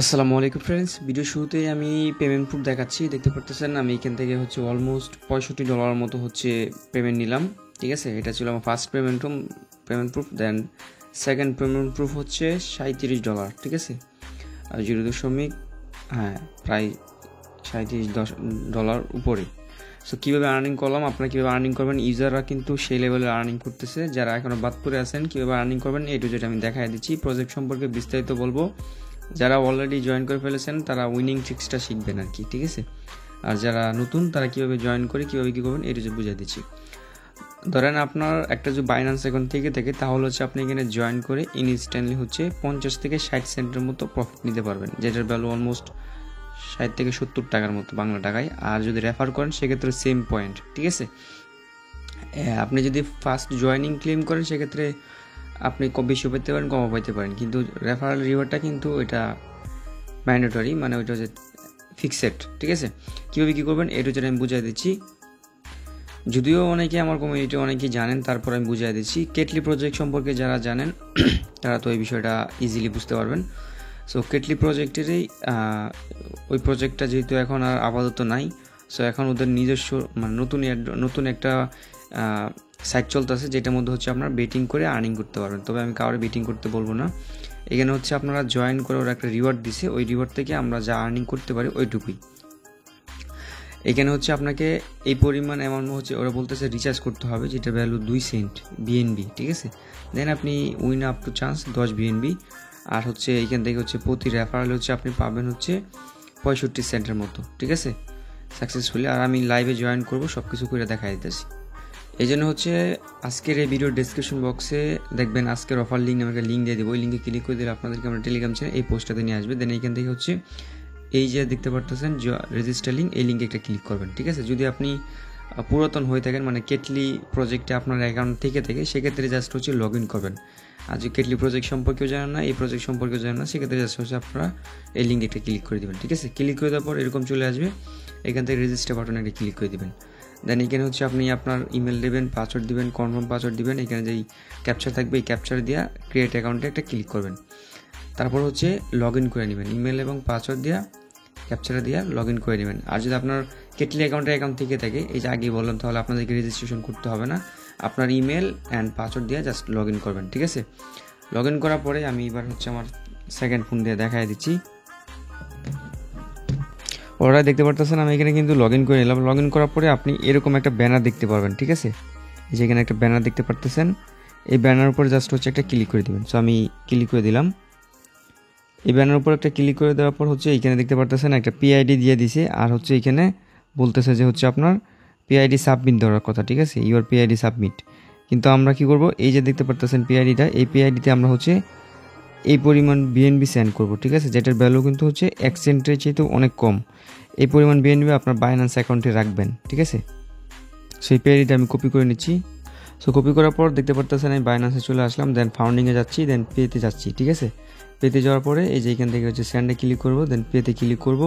আসসালামু আলাইকুম friends, video শুরুতেই আমি পেমেন্ট প্রুফ দেখাচ্ছি। দেখতে পারতেছেন আমি এখান থেকে হচ্ছে অলমোস্ট $65 মতো হচ্ছে পেমেন্ট নিলাম। ঠিক আছে, এটা ছিল আমার first payment proof. Then second payment proof হচ্ছে $37। ঠিক আছে, আর 0., প্রায় $37 উপরে। সো কীভাবে আর্নিং করলাম, আপনারা কীভাবে আর্নিং করবেন, ইউজাররা কিন্তু সেই লেভেলে আর্নিং করতেছে। যারা এখনও বাদ পড়ে আছেন কীভাবে আর্নিং করবেন এই টু জেড আমি দেখাই দিচ্ছি। প্রজেক্ট সম্পর্কে বিস্তারিত বলবো। যারা অলরেডি জয়েন করে ফেলেছেন তারা উইনিং ট্রিক্সটা শিখবেন আর কি। ঠিক আছে, আর যারা নতুন তারা কীভাবে জয়েন করে কীভাবে কী করবেন এটা যে বুঝিয়ে দিচ্ছি। ধরেন আপনার একটা যে বাইন্যান্স অ্যাকাউন্ট থেকে থাকে, তাহলে হচ্ছে আপনি এখানে জয়েন করে ইনস্ট্যান্টলি হচ্ছে 50 থেকে 60 সেন্টের মতো প্রফিট নিতে পারবেন, যেটার ভ্যালু অলমোস্ট 60 থেকে 70 টাকার মতো বাংলা টাকায়। আর যদি রেফার করেন সেক্ষেত্রে সেম পয়েন্ট। ঠিক আছে, আপনি যদি ফার্স্ট জয়েনিং ক্লেম করেন সেক্ষেত্রে আপনি বেশি পেতে পারেন, কমও পেতে পারেন, কিন্তু রেফারেল রিওয়ার্ডটা কিন্তু এটা ম্যান্ডেটরি, মানে ওইটা হচ্ছে ফিক্সড। ঠিক আছে, কীভাবে কী করবেন এটা হচ্ছে আমি বুঝিয়ে দিচ্ছি। যদিও অনেকে আমার কমিউনিটি অনেকেই জানেন, তারপর আমি বুঝিয়ে দিচ্ছি। কেটলি প্রজেক্ট সম্পর্কে যারা জানেন তারা তো এই বিষয়টা ইজিলি বুঝতে পারবেন। সো কেটলি প্রজেক্টেরই ওই প্রজেক্টটা যেহেতু এখন আর আপাতত নাই, সো এখন ওদের নিজস্ব মানে নতুন একটা সাইট চলতেছে, যেটার মধ্যে হচ্ছে আপনারা বেটিং করে আর্নিং করতে পারবেন। তবে আমি কাউরে বেটিং করতে বলবো না। এখানে হচ্ছে আপনারা জয়েন করে ওরা একটা রিওয়ার্ড দিছে, ওই রিওয়ার্ড থেকে আমরা যা আর্নিং করতে পারি ওইটুকুই। এখানে হচ্ছে আপনাকে এই পরিমাণ অ্যামাউন্ট হচ্ছে ওরা বলতেছে রিচার্জ করতে হবে, যেটা ভ্যালু 2 সেন্ট BNB। ঠিক আছে, দেন আপনি win up to chance 10 BNB। আর হচ্ছে এইখান থেকে হচ্ছে প্রতি রেফারেল হচ্ছে আপনি পাবেন হচ্ছে 65 সেন্টের মতো। ঠিক আছে, সাকসেসফুলি। আর আমি লাইভে জয়েন করব, সব কিছু করে দেখা দিতেছি। এই জন্য হচ্ছে আজকের এই ভিডিওর ডিসক্রিপশন বক্সে দেখবেন আজকের অফার লিঙ্ক, আমি একটা লিঙ্ক দিয়ে দেবো। ওই লিঙ্কে ক্লিক করে দিলে আপনাদেরকে আমরা টেলিগ্রাম চ্যানেল এই পোস্টটাতে নিয়ে আসবে। দেন এইখান থেকে হচ্ছে এই যে দেখতে পারতেছেন রেজিস্টার লিঙ্ক, এই লিঙ্কে একটা ক্লিক করবেন। ঠিক আছে, যদি আপনি পুরাতন হয়ে থাকেন, মানে কেটলি প্রজেক্টে আপনার অ্যাকাউন্ট থেকে সেক্ষেত্রে জাস্ট হচ্ছে লগ ইন করবেন। আর যদি কেটলি প্রজেক্ট সম্পর্কেও জানেন না, এই প্রজেক্ট সম্পর্কেও জানেন না, সেক্ষেত্রে জাস্ট হচ্ছে আপনারা এই লিঙ্কে একটা ক্লিক করে দেবেন। ঠিক আছে, ক্লিক করে দেওয়ার পর এরকম চলে আসবে, এখান থেকে রেজিস্টার বাটনে একটা ক্লিক করে দেবেন। দেন এখানে হচ্ছে আপনি আপনার ইমেল দেবেন, পাসওয়ার্ড দিবেন, কনফার্ম পাসওয়ার্ড দিবেন। এখানে যেই ক্যাপচার থাকবে এই ক্যাপচার দিয়ে ক্রিয়েট অ্যাকাউন্টে একটা ক্লিক করবেন। তারপর হচ্ছে লগ ইন করে নেবেন, ইমেল এবং পাসওয়ার্ড দিয়ে ক্যাপচার দিয়ে লগ ইন করে নেবেন। আর যদি আপনার কেটলি অ্যাকাউন্ট থেকে থাকে, এই যে আগেই বললাম, তাহলে আপনাদেরকে রেজিস্ট্রেশন করতে হবে না, আপনার ইমেল অ্যান্ড পাসওয়ার্ড দিয়ে জাস্ট লগ ইন করবেন। ঠিক আছে, লগ ইন করার পরে আমি এবার হচ্ছে আমার সেকেন্ড ফোন দিয়ে দেখাই দিচ্ছি। ওরা দেখতে পারতেছেন আমি এখানে কিন্তু লগ ইন করে নিলাম। লগ ইন করার পরে আপনি এরকম একটা ব্যানার দেখতে পারবেন। ঠিক আছে, যেখানে একটা ব্যানার দেখতে পারতেছেন, এই ব্যানার উপরে জাস্ট হচ্ছে একটা ক্লিক করে দেবেন। সো আমি ক্লিক করে দিলাম। এই ব্যানার উপর একটা ক্লিক করে দেওয়ার পর হচ্ছে এইখানে দেখতে পারতেছেন একটা PID দিয়ে দিছে, আর হচ্ছে এইখানে বলতেছে যে হচ্ছে আপনার PID সাবমিট দেওয়ার কথা। ঠিক আছে, ইউর PID সাবমিট। কিন্তু আমরা কি করব, এই যে দেখতে পারতেছেন PIDটা, এই PIDতে আমরা হচ্ছে এই পরিমাণ BNB সেন্ড করব। ঠিক আছে, যেটার ভ্যালু কিন্তু হচ্ছে 1 সেন্টের চেয়ে অনেক কম। এই পরিমাণ BNB আপনার বাইন্যান্স অ্যাকাউন্টে রাখবেন। ঠিক আছে, সেই PIDটা আমি কপি করে নিচ্ছি। সো কপি করার পর দেখতে পারতেছেন আমি বাইন্যান্সে চলে আসলাম, দেন ফাউন্ডিংয়ে যাচ্ছি, দেন পেতে যাচ্ছি। ঠিক আছে, পেতে যাওয়ার পরে এই যে এখান থেকে হচ্ছে সেন্ডে ক্লিক করব, দেন পেতে ক্লিক করব।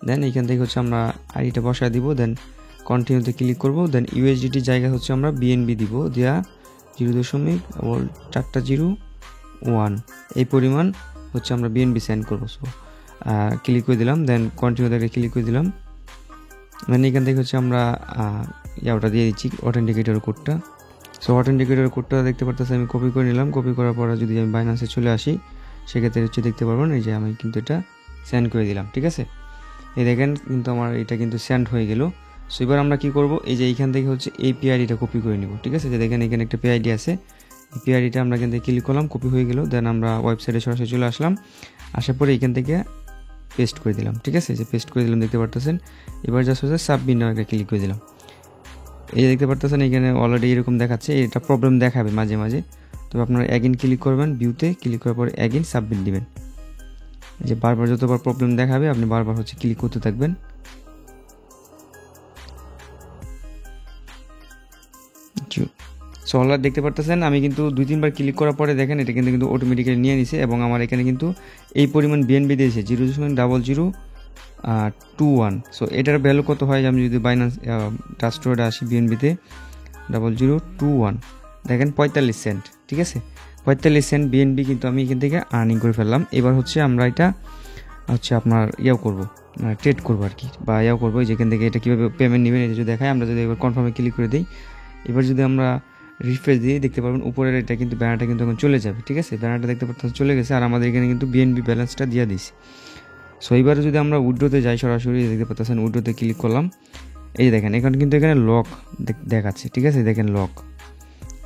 দেন এইখান থেকে হচ্ছে আমরা আইডিটা বসায় দিব, দেন কন্টিনিউতে ক্লিক করব। দেন USDT জায়গায় হচ্ছে আমরা BNB দিব, দেওয়া 0.401 এই পরিমাণ হচ্ছে আমরা BNB সেন্ড করবো। সো ক্লিক করে দিলাম, দেন কন্টিনিউতে ক্লিক করে দিলাম। দেন এখান থেকে হচ্ছে আমরা ওটা দিয়ে দিচ্ছি অথেন্টিকেটর কোডটা। সো অথেন্টিকেটর কোডটা দেখতে পারতেছি আমি কপি করে নিলাম। কপি করার পরে যদি আমি বাইন্যান্সে চলে আসি, সেক্ষেত্রে হচ্ছে দেখতে পারবেন এই যে আমি কিন্তু এটা সেন্ড করে দিলাম। ঠিক আছে, এই দেখেন কিন্তু আমার এটা কিন্তু সেন্ড হয়ে গেল। সো এবার আমরা কী করব, এই যে এইখান থেকে হচ্ছে এই PIDটা কপি করে নিব। ঠিক আছে, যে দেখেন এখানে একটা PID আছে, এই PIDটা আমরা এখান থেকে ক্লিক করলাম, কপি হয়ে গেল। দেন আমরা ওয়েবসাইটে সরাসরি চলে আসলাম, আসার পরে এখান থেকে পেস্ট করে দিলাম। ঠিক আছে, যে পেস্ট করে দিলাম দেখতে পারতেছেন। এবার জাস্ট হচ্ছে সাবমিট নাও একটা ক্লিক করে দিলাম। এই যে দেখতে পারতেছেন এখানে অলরেডি এরকম দেখাচ্ছে, এটা প্রবলেম দেখাবে মাঝে মাঝে। তবে আপনারা অ্যাগেন ক্লিক করবেন, ভিউতে ক্লিক করার পরে অ্যাগেন সাবমিট দিবেন। যে বারবার যতবার প্রবলেম দেখাবে আপনি বারবার হচ্ছে ক্লিক করতে থাকবেন। সো অলরেডি দেখতে পারতেছেন আমি কিন্তু 2-3 বার ক্লিক করার পরে দেখেন এটা কিন্তু অটোমেটিক্যালি নিয়ে নিছে, এবং আমার এখানে কিন্তু এই পরিমাণ BNB দিয়েছে 0.0021। সো এটার ভ্যালু কত হয়, আমি যদি বাইন্যান্স ট্রাস্টোডে আসি BNBতে 0021, দেখেন 45 সেন্ট। ঠিক আছে, 45 সেন্ট বিএনবি কিন্তু আমি এখান থেকে আর্নিং করে ফেললাম। এবার হচ্ছে আমরা এটা হচ্ছে আপনার করবো, ট্রেড করবো আর কি, বা করবো যেখান থেকে এটা কীভাবে পেমেন্ট নেবেন এটা যদি দেখায়। আমরা যদি এবার কনফার্মে ক্লিক করে দিই, এবার যদি আমরা রিফ্রেশ দিয়ে দেখতে পারবেন উপরের এটা কিন্তু ব্যানারটা কিন্তু এখন চলে যাবে। ঠিক আছে, ব্যানারটা দেখতে পাচ্ছেন চলে গেছে, আর আমাদের এখানে কিন্তু বিএনবি ব্যালেন্সটা দিয়ে দিয়েছি। সো এবারে যদি আমরা উইথড্রোতে যাই, সরাসরি দেখতে পাচ্ছেন উইথড্রোতে ক্লিক করলাম। এই দেখেন এখানে কিন্তু এখানে লক দেখাচ্ছে। ঠিক আছে, দেখেন লক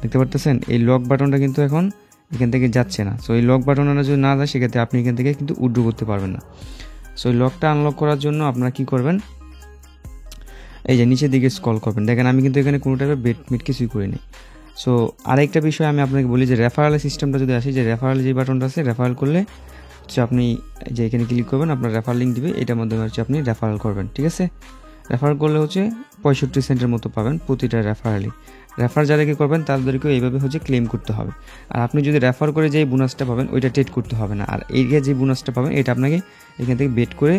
দেখতে পাচ্ছেন, এই লক বাটনটা কিন্তু এখন এখান থেকে যাচ্ছে না। সো এই লক বাটনটা যদি না যায় সেক্ষেত্রে আপনি এখান থেকে কিন্তু উইথড্রো করতে পারবেন না। সো এই লকটা আনলক করার জন্য আপনারা কী করবেন, এই যে নিচের দিকে স্ক্রল করবেন। দেখেন আমি কিন্তু এখানে কোনো টাইপের বেট কিছুই করিনি। সো আরেকটা বিষয় আমি আপনাকে বলি যে রেফারেলের সিস্টেমটা যদি আসি, যে রেফারেল যে বাটনটা আছে, রেফারেল করলে হচ্ছে আপনি যে এখানে ক্লিক করবেন, আপনার রেফার লিঙ্ক দিবে, এটার মাধ্যমে হচ্ছে আপনি রেফারেল করবেন। ঠিক আছে, রেফার করলে হচ্ছে 65 সেন্টের মতো পাবেন প্রতিটা রেফারেলই। রেফার যাদেরকে করবেন তাদেরকেও এইভাবে হচ্ছে ক্লেম করতে হবে। আর আপনি যদি রেফার করে যেই বোনাসটা পাবেন ওইটা ট্রেড করতে হবে না। আর এই যে বোনাসটা পাবেন এটা আপনাকে এখান থেকে বেট করে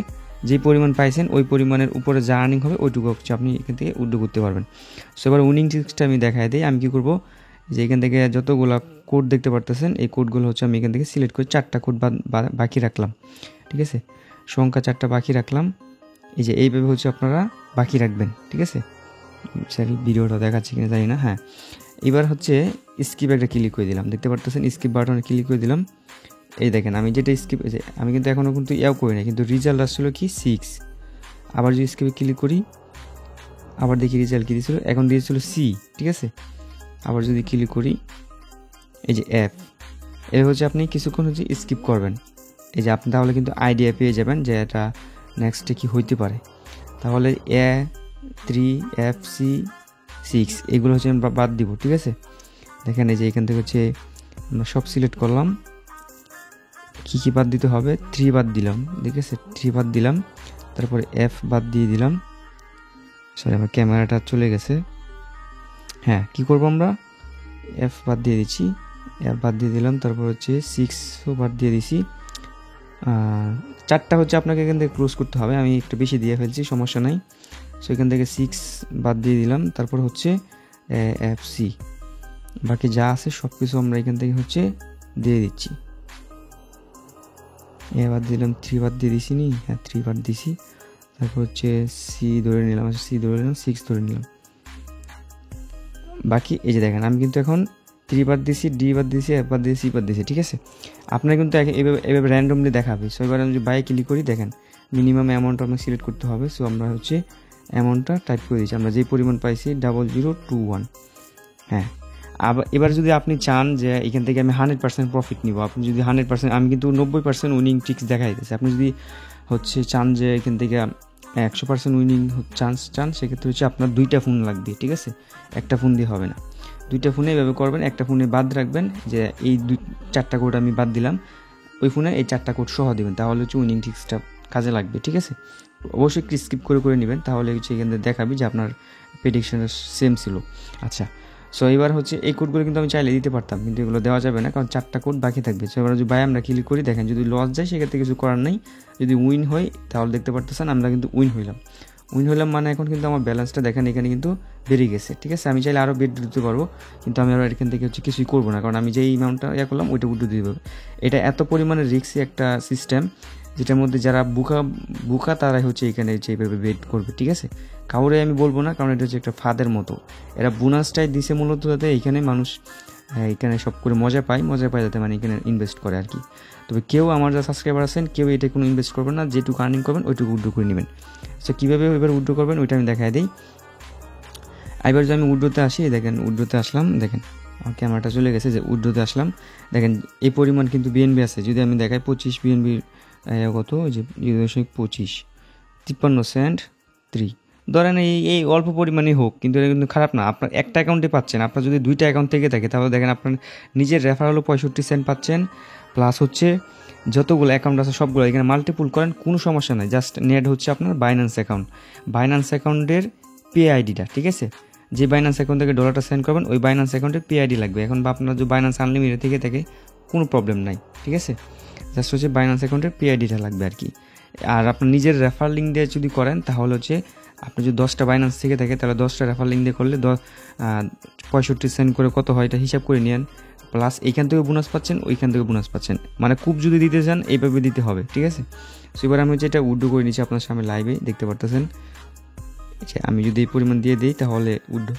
যে পরিমাণ পাইছেন ওই পরিমাণের উপরে যা আর্নিং হবে ওইটুকু হচ্ছে আপনি এখান থেকে উইথড্র করতে পারবেন। সো এবার উইনিং ট্রিক্সটা আমি দেখাই দিই। আমি কী করবো, যে এখান থেকে যতগুলো কোড দেখতে পারতেছেন এই কোডগুলো হচ্ছে আমি এখান থেকে সিলেক্ট করে 4টা কোড বাকি রাখলাম। ঠিক আছে, সংখ্যা 4টা বাকি রাখলাম। এই যে এইভাবে হচ্ছে আপনারা বাকি রাখবেন। ঠিক আছে, সরি ভিডিওটা দেখাচ্ছি কিনা জানি না। হ্যাঁ, এবার হচ্ছে স্কিপ একটা ক্লিক করে দিলাম, দেখতে পারতেছেন স্কিপ বাটনে ক্লিক করে দিলাম। এই দেখেন আমি যেটা স্কিপ, আমি কিন্তু এখনও কিন্তু করি না, কিন্তু রেজাল্ট আসছিলো কি 6। আবার যদি স্কিপে ক্লিক করি, আবার দেখি রেজাল্ট কী দিয়েছিল, এখন দিয়েছিল সি। ঠিক আছে, আবার যদি ক্লিক করি, এই যে এ হচ্ছে আপনি কিছুক্ষণ হচ্ছে স্কিপ করবেন। এই যে আপনি তাহলে কিন্তু আইডিয়া পেয়ে যাবেন যে এটা নেক্সটে কি হইতে পারে। তাহলে A3 FC 6 এগুলো হচ্ছে আমরা বাদ দিব। ঠিক আছে, দেখেন এই যে এখান থেকে হচ্ছে আমরা সব সিলেক্ট করলাম, কী বাদ দিতে হবে, 3 বাদ দিলাম। ঠিক আছে, 3 বাদ দিলাম, তারপরে F বাদ দিয়ে দিলাম। সরি আমার ক্যামেরাটা চলে গেছে। হ্যাঁ, কি করব আমরা, F বাদ দিয়ে দিচ্ছি, F বাদ দিয়ে দিলাম, তারপর হচ্ছে 6ও বাদ দিয়ে দিছি। 4টা হচ্ছে আপনাকে এখান থেকে ক্লোজ করতে হবে, আমি একটু বেশি দিয়ে ফেলছি, সমস্যা নাই। সো এখান থেকে 6 বাদ দিয়ে দিলাম, তারপর হচ্ছে FC, বাকি যা আছে সব কিছু আমরা এখান থেকে হচ্ছে দিয়ে দিচ্ছি। বাদ দিলাম, 3 বাদ দিয়ে দিছি নি, হ্যাঁ 3 বাদ দিছি, তারপর হচ্ছে C ধরে নিলাম, C ধরে নিলাম, 6 ধরে নিলাম। বাকি এই যে দেখেন আমি কিন্তু এখন 3 বাদ দিছি, D বাদ দিছি, F বাদ দিয়েছি, C বাদ দিয়েছি। ঠিক আছে, আপনার কিন্তু এভাবে র্যান্ডমলি দেখাবে। সো এবার আমি যদি বাই ক্লিক করি, দেখেন মিনিমাম অ্যামাউন্ট আমাকে সিলেক্ট করতে হবে। সো আমরা হচ্ছে অ্যামাউন্টটা টাইপ করে দিচ্ছি, আমরা যে পরিমাণ পাইছি 0021। হ্যাঁ, এবার যদি আপনি চান যে এখান থেকে আমি 100% প্রফিট নিব, আপনি যদি 100%, আমি কিন্তু 90% উইনিং ট্রিক্স দেখাই দিতেছি। আপনি যদি হচ্ছে চান যে এখান থেকে 100% উইনিং চান্স চান, সেক্ষেত্রে হচ্ছে আপনার 2টা ফোন লাগবে। ঠিক আছে, একটা ফোন দিয়ে হবে না, 2টা ফোনে এভাবে করবেন। একটা ফোনে বাদ রাখবেন যে এই 4টা কোড আমি বাদ দিলাম, ওই ফোনে এই 4টা কোড সহ দেবেন, তাহলে হচ্ছে উইনিং ট্রিক্সটা কাজে লাগবে। ঠিক আছে, অবশ্যই স্কিপ করে নেবেন, তাহলে হচ্ছে এখান থেকে দেখাবি যে আপনার প্রেডিকশনটা সেম ছিল। আচ্ছা, সো এবার হচ্ছে এই কোডগুলো কিন্তু আমি চাইলে দিতে পারতাম, কিন্তু এগুলো দেওয়া যাবে না, কারণ 4টা কোড বাকি থাকবে। সো এবার যদি বাই আমরা ক্লিক করি, দেখেন যদি লস যায় সেক্ষেত্রে কিছু করার নেই, যদি উইন হয় তাহলে দেখতে পারতেছেন আমরা কিন্তু উইন হইলাম মানে এখন কিন্তু আমার ব্যালেন্সটা দেখেন এখানে কিন্তু বেড়ে গেছে। ঠিক আছে, আমি চাইলে আরও বেড দিতে পারবো, কিন্তু আমি আর এখান থেকে হচ্ছে কিছুই করবো না, কারণ আমি যেই অ্যামাউন্টটা করলাম ওইটা উঠে দিয়ে দেবো। এটা এত পরিমাণে রিস্কি একটা সিস্টেম, যেটার মধ্যে যারা বুকা তারাই হচ্ছে এখানে যেভাবে বেড করবে। ঠিক আছে, কাউরে আমি বলবো না, কারণ এটা হচ্ছে একটা ফাঁদের মতো। এরা বোনাসটাই দিছে মূলত যাতে এখানে মানুষ এখানে সব করে মজা পায় যাতে মানে এখানে ইনভেস্ট করে আর কি। তবে কেউ আমার যা সাবস্ক্রাইবার আছেন কেউ এটা কোনো ইনভেস্ট করবেন না, যেটুকু আর্নিং করবেন ওইটুকু উইথড্র করে নেবেন। সো কীভাবে এবার উইথড্র করবেন ওইটা আমি দেখাই দিই। এবার যদি আমি উইথড্রোতে আসি, দেখেন উইথড্রোতে আসলাম, দেখেন আমার ক্যামেরাটা চলে গেছে, যে উইথড্রোতে আসলাম, দেখেন এই পরিমাণ কিন্তু বিএনবি আছে। যদি আমি দেখাই 25 বিএনবির কত, যে 0.25 53 সেন্ট 3, ধরেন এই অল্প পরিমাণেই হোক, কিন্তু এটা কিন্তু খারাপ না। আপনার একটা অ্যাকাউন্টে পাচ্ছেন, আপনার যদি 2টা অ্যাকাউন্ট থেকে থাকে তাহলে দেখেন আপনার নিজের রেফারেলও 65 সেন্ট পাচ্ছেন, প্লাস হচ্ছে যতগুলো অ্যাকাউন্ট আছে সবগুলো এখানে মাল্টিপুল করেন, কোনো সমস্যা নেই। জাস্ট নেট হচ্ছে আপনার বাইন্যান্স অ্যাকাউন্টের PID-টা। ঠিক আছে, যে বাইন্যান্স অ্যাকাউন্ট থেকে ডলারটা সেন্ড করবেন ওই বাইন্যান্স অ্যাকাউন্টের PID লাগবে। এখন বা আপনার যদি বাইন্যান্স আনলিমিটেড থেকে থাকে কোনো প্রবলেম নাই। ঠিক আছে, জাস্ট হচ্ছে বাইন্যান্স অ্যাকাউন্টের PID-টা লাগবে আর কি। আর আপনার নিজের রেফার লিঙ্ক দিয়ে যদি করেন তাহলে হচ্ছে আপনি যদি 10টা বাইন্যান্স থেকে থাকে তাহলে 10টা রেফার লিঙ্ক দিয়ে করলে 65 সেন্ট করে কত হয় এটা হিসাব করে নিন, প্লাস এইখান থেকে বোনাস পাচ্ছেন, ওইখান থেকে বোনাস পাচ্ছেন। মানে খুব যদি দিতে চান এইভাবে দিতে হবে, ঠিক আছে। সো এবার আমি হচ্ছে এটা উইথড্র করে নিচ্ছি, আপনার সামনে লাইভে দেখতে পারতেছেন। আচ্ছা, আমি যদি এই পরিমাণ দিয়ে দিই তাহলে উইথড্র,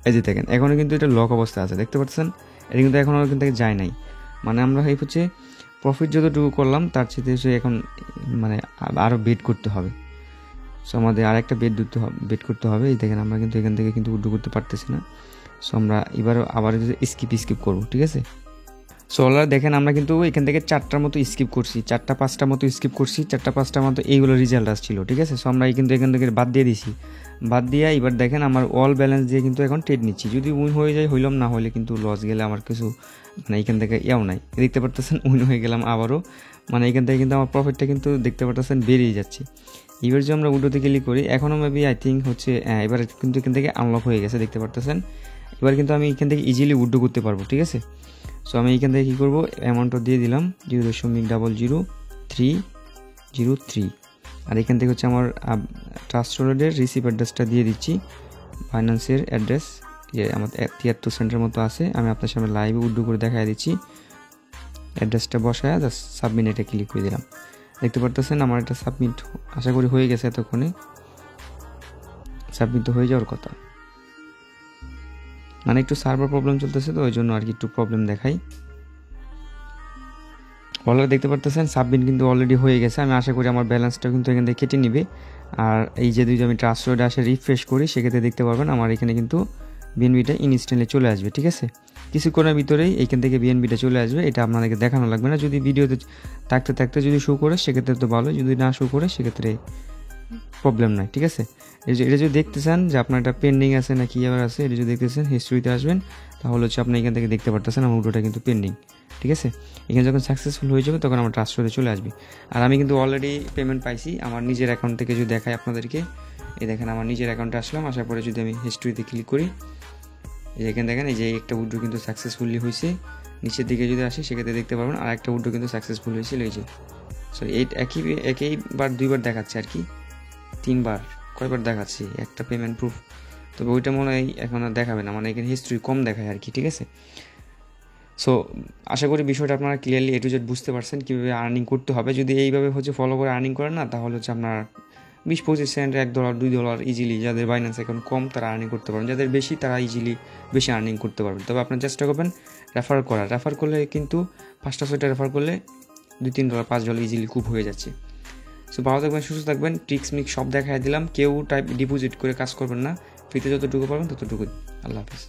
এই যে দেখেন এখনও কিন্তু এটা লক অবস্থা আছে, দেখতে পাচ্ছেন। এটা কিন্তু এখনও এখান থেকে যায় নাই। মানে আমরা এই হচ্ছে প্রফিট যতটুকু করলাম তার চেয়ে এখন মানে আরও বেট করতে হবে। সো আমাদের আরেকটা বেট করতে হবে। এই দেখেন আমরা কিন্তু এখান থেকে কিন্তু উইথড্র করতে পারতেছি না। সো আমরা এবারও আবার স্কিপ করবো, ঠিক আছে। সো অলরেডি দেখেন আমরা কিন্তু এখান থেকে 4টার মতো স্কিপ করছি, 4-5টা মতো স্কিপ করছি, 4-5টার মতো এইগুলো রেজাল্ট আসছিল, ঠিক আছে। সো আমরা কিন্তু এখান থেকে বাদ দিয়ে দিছি, বাদ দিয়ে এবার দেখেন আমার অল ব্যালেন্স দিয়ে কিন্তু এখন ট্রেড নিচ্ছি। যদি উইন হয়ে যায় হইলাম, না হলে কিন্তু লস গেলে আমার কিছু মানে এখান থেকে ইয়াও নাই, দেখতে পারতেছেন। উইন হয়ে গেলাম আবারও, মানে এখান থেকে কিন্তু আমার প্রফিটটা কিন্তু দেখতে পারতেছেন বেরিয়ে যাচ্ছে। এবার যদি আমরা উইন্ডোতে ক্লিক করি, এখনও মেবি আই থিঙ্ক হচ্ছে এবার কিন্তু এখান থেকে আনলক হয়ে গেছে, দেখতে পারতেছেন। এবার কিন্তু আমি এখান থেকে ইজিলি উইথড্র করতে পারবো, ঠিক আছে। সো আমি এখান থেকে কী করবো, অ্যামাউন্টটা দিয়ে দিলাম 0.00303। আর এখান থেকে হচ্ছে আমার ট্রাস্ট ওয়ালেটের রিসিভ অ্যাড্রেসটা দিয়ে দিচ্ছি, ফাইন্যান্সের অ্যাড্রেস যে আমার 73 সেন্টের মতো আছে। আমি আপনার সামনে লাইভে উইথড্র করে দেখা দিচ্ছি। অ্যাড্রেসটা বসায় জাস্ট সাবমিট এটা ক্লিক করে দিলাম, দেখতে পারতেছেন আমার এটা সাবমিট আশা করি হয়ে গেছে। এতক্ষণে সাবমিট তো হয়ে যাওয়ার কথা, মানে একটু সার্ভার প্রবলেম চলতেছে তো ওই জন্য আর কি একটু প্রবলেম দেখাই। অলরেডি দেখতে পারতেছেন সাবমিট কিন্তু অলরেডি হয়ে গেছে। আমি আশা করি আমার ব্যালেন্সটা কিন্তু এখান থেকে কেটে নিবে। আর এই যে যদি আমি ট্রাস্ট ওয়ালেটে আসে রিফ্রেশ করি, সেক্ষেত্রে দেখতে পারবেন আমার এখানে কিন্তু বিএনবিটা ইনস্ট্যান্টলি চলে আসবে, ঠিক আছে। কিছুক্ষণের ভিতরেই এইখান থেকে বিএনবিটা চলে আসবে, এটা আপনাদেরকে দেখানো লাগবে না। যদি ভিডিওতে থাকতে যদি শো করে সেক্ষেত্রে তো ভালো, যদি না শো করে সেক্ষেত্রে প্রবলেম নাই, ঠিক আছে। এটা যদি দেখতে চান যে আপনার এটা পেন্ডিং আছে না কি আবার আছে, এটা যদি দেখতে চান হিস্ট্রিতে আসবেন, তাহলে হচ্ছে আপনি এখান থেকে দেখতে পারতেছেন আমার উইড্রোটা কিন্তু পেন্ডিং, ঠিক আছে। এখানে যখন সাকসেসফুল হয়ে যাবে তখন আমার ট্রাস্ট ওয়ালেটে চলে আসবে। আর আমি কিন্তু অলরেডি পেমেন্ট পাইছি আমার নিজের অ্যাকাউন্ট থেকে। যদি দেখাই আপনাদেরকে, এই দেখেন আমার নিজের অ্যাকাউন্টে আসলাম, আসার পরে যদি আমি হিস্ট্রিতে ক্লিক করি, এই এখানে দেখেন এই যে একটা উইড্রো কিন্তু সাকসেসফুলি হয়েছে। নিচের দিকে যদি আসি সেক্ষেত্রে দেখতে পারবেন আর একটা উইড্রো কিন্তু সাকসেসফুল হয়েছিল, এই যে সো এই একইবার 2বার দেখাচ্ছে আর কি, 3বার কয়বার দেখাচ্ছি একটা পেমেন্ট প্রুফ। তবে ওইটা মনে হয় এখন আর দেখাবে না, মানে এখানে হিস্ট্রি কম দেখায় আর কি, ঠিক আছে। সো আশা করি বিষয়টা আপনারা ক্লিয়ারলি A to Z বুঝতে পারছেন কীভাবে আর্নিং করতে হবে। যদি এইভাবে হচ্ছে ফলো করে আর্নিং করেন না, তাহলে হচ্ছে আপনার 20-25 সেন্ট, $1 $2 ইজিলি, যাদের বাইন্যান্স এখন কম তারা আর্নিং করতে পারবেন, যাদের বেশি তারা ইজিলি বেশি আর্নিং করতে পারবেন। তবে আপনার চেষ্টা করবেন রেফার করলে কিন্তু 5টা-6টা রেফার করলে $2-3 $5 ইজিলি খুব হয়ে যাচ্ছে। সো ভালো থাকবেন, সুস্থ থাকবেন। ট্রিক্স মিক্স সব দেখাই দিলাম। কেউ ডিপোজিট করে কাজ করবেন না, ফ্রিতে যতটুকু পারবেন ততটুকু। আল্লাহ হাফেজ।